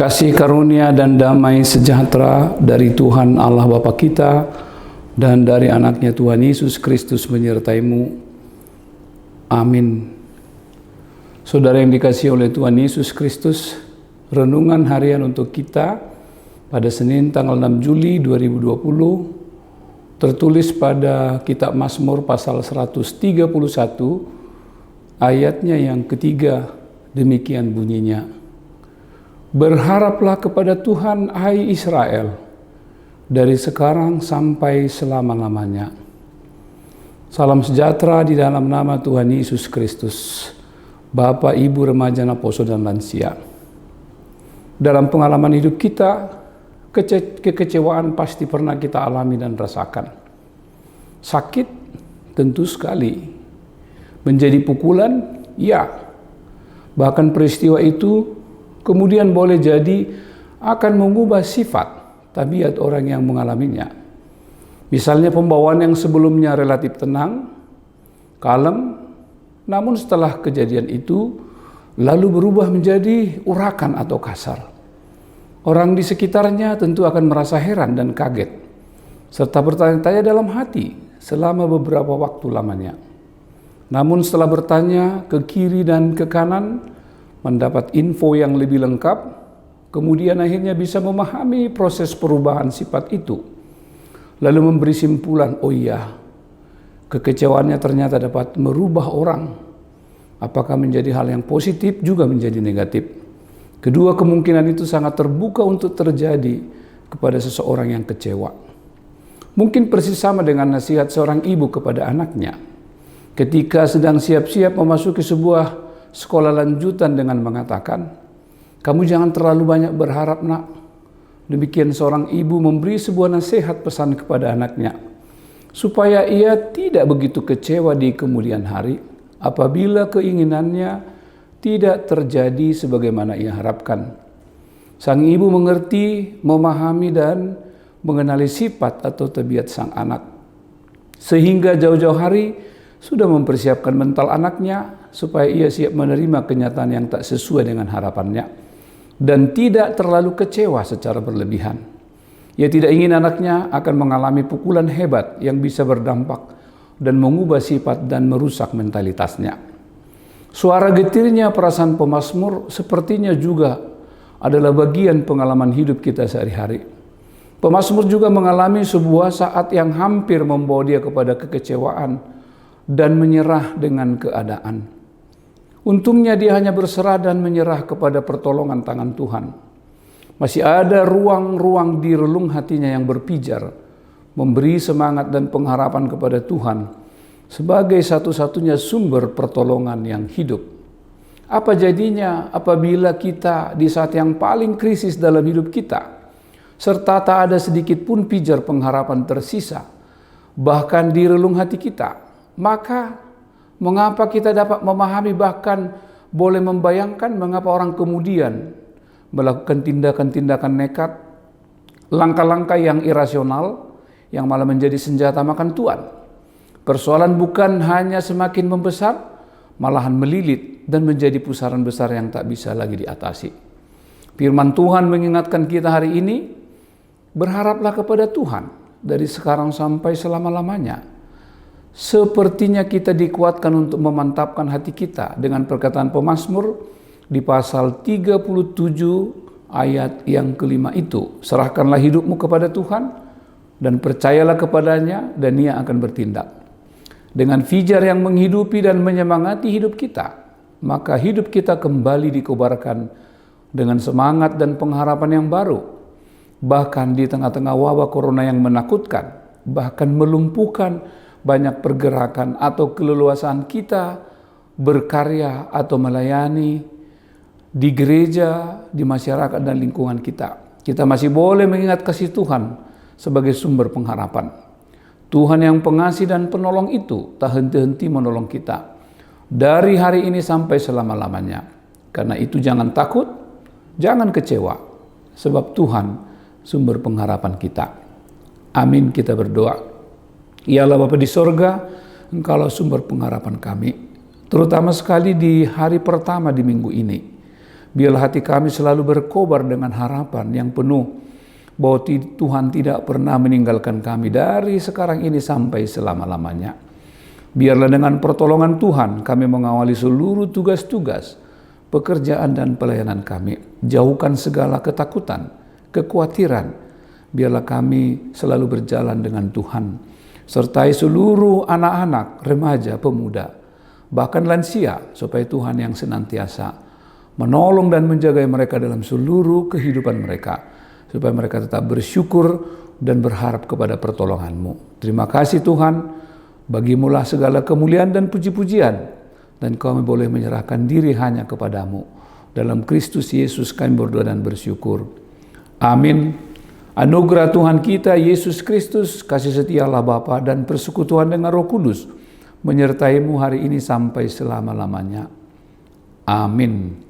Kasih karunia dan damai sejahtera dari Tuhan Allah Bapa kita dan dari anaknya Tuhan Yesus Kristus menyertaimu. Amin. Saudara yang dikasihi oleh Tuhan Yesus Kristus, renungan harian untuk kita pada Senin tanggal 6 Juli 2020 tertulis pada kitab Mazmur pasal 131 ayatnya yang ketiga, demikian bunyinya. Berharaplah kepada Tuhan, hai Israel, dari sekarang sampai selama-lamanya. Salam sejahtera di dalam nama Tuhan Yesus Kristus, Bapak, Ibu, remaja, poso, dan lansia. Dalam pengalaman hidup kita, kekecewaan pasti pernah kita alami dan rasakan. Sakit, tentu sekali. Menjadi pukulan, ya. Bahkan peristiwa itu kemudian boleh jadi akan mengubah sifat, tabiat orang yang mengalaminya. Misalnya pembawaan yang sebelumnya relatif tenang, kalem, namun setelah kejadian itu lalu berubah menjadi urakan atau kasar. Orang di sekitarnya tentu akan merasa heran dan kaget, serta bertanya-tanya dalam hati selama beberapa waktu lamanya. Namun setelah bertanya ke kiri dan ke kanan, mendapat info yang lebih lengkap, kemudian akhirnya bisa memahami proses perubahan sifat itu. Lalu memberi simpulan, oh iya, kekecewaannya ternyata dapat merubah orang. Apakah menjadi hal yang positif juga menjadi negatif. Kedua kemungkinan itu sangat terbuka untuk terjadi kepada seseorang yang kecewa. Mungkin persis sama dengan nasihat seorang ibu kepada anaknya ketika sedang siap-siap memasuki sebuah sekolah lanjutan dengan mengatakan, kamu jangan terlalu banyak berharap, nak. Demikian seorang ibu memberi sebuah nasihat pesan kepada anaknya, supaya ia tidak begitu kecewa di kemudian hari apabila keinginannya tidak terjadi sebagaimana ia harapkan. Sang ibu mengerti, memahami dan mengenali sifat atau tabiat sang anak, sehingga jauh-jauh hari sudah mempersiapkan mental anaknya supaya ia siap menerima kenyataan yang tak sesuai dengan harapannya dan tidak terlalu kecewa secara berlebihan. Ia tidak ingin anaknya akan mengalami pukulan hebat yang bisa berdampak dan mengubah sifat dan merusak mentalitasnya. Suara getirnya perasaan pemazmur sepertinya juga adalah bagian pengalaman hidup kita sehari-hari. Pemazmur juga mengalami sebuah saat yang hampir membawa dia kepada kekecewaan dan menyerah dengan keadaan. Untungnya dia hanya berserah dan menyerah kepada pertolongan tangan Tuhan. Masih ada ruang-ruang di relung hatinya yang berpijar, memberi semangat dan pengharapan kepada Tuhan sebagai satu-satunya sumber pertolongan yang hidup. Apa jadinya apabila kita di saat yang paling krisis dalam hidup kita, serta tak ada sedikit pun pijar pengharapan tersisa, bahkan di relung hati kita? Maka mengapa kita dapat memahami, bahkan boleh membayangkan mengapa orang kemudian melakukan tindakan-tindakan nekat, langkah-langkah yang irasional, yang malah menjadi senjata makan tuan. Persoalan bukan hanya semakin membesar, malahan melilit dan menjadi pusaran besar yang tak bisa lagi diatasi. Firman Tuhan mengingatkan kita hari ini, berharaplah kepada Tuhan dari sekarang sampai selama-lamanya. Sepertinya kita dikuatkan untuk memantapkan hati kita dengan perkataan pemazmur di pasal 37 ayat yang kelima itu. Serahkanlah hidupmu kepada Tuhan dan percayalah kepadanya dan Ia akan bertindak. Dengan fijar yang menghidupi dan menyemangati hidup kita, maka hidup kita kembali dikobarkan dengan semangat dan pengharapan yang baru. Bahkan di tengah-tengah wabah corona yang menakutkan, bahkan melumpuhkan banyak pergerakan atau keleluasaan kita berkarya atau melayani di gereja, di masyarakat dan lingkungan kita. Kita masih boleh mengingat kasih Tuhan sebagai sumber pengharapan. Tuhan yang pengasih dan penolong itu tak henti-henti menolong kita dari hari ini sampai selama-lamanya. Karena itu jangan takut, jangan kecewa, sebab Tuhan sumber pengharapan kita. Amin, kita berdoa. Ya Allah Bapa di sorga, Engkaulah sumber pengharapan kami, terutama sekali di hari pertama di minggu ini. Biarlah hati kami selalu berkobar dengan harapan yang penuh bahwa Tuhan tidak pernah meninggalkan kami dari sekarang ini sampai selama-lamanya. Biarlah dengan pertolongan Tuhan kami mengawali seluruh tugas-tugas, pekerjaan dan pelayanan kami. Jauhkan segala ketakutan, kekhawatiran. Biarlah kami selalu berjalan dengan Tuhan. Sertai seluruh anak-anak, remaja, pemuda, bahkan lansia, supaya Tuhan yang senantiasa menolong dan menjaga mereka dalam seluruh kehidupan mereka, supaya mereka tetap bersyukur dan berharap kepada pertolongan-Mu. Terima kasih Tuhan, bagimulah segala kemuliaan dan puji-pujian, dan kami boleh menyerahkan diri hanya kepadamu. Dalam Kristus Yesus kami berdoa dan bersyukur. Amin. Anugerah Tuhan kita Yesus Kristus, kasih setia Allah Bapa dan persekutuan dengan Roh Kudus menyertai-Mu hari ini sampai selama-lamanya. Amin.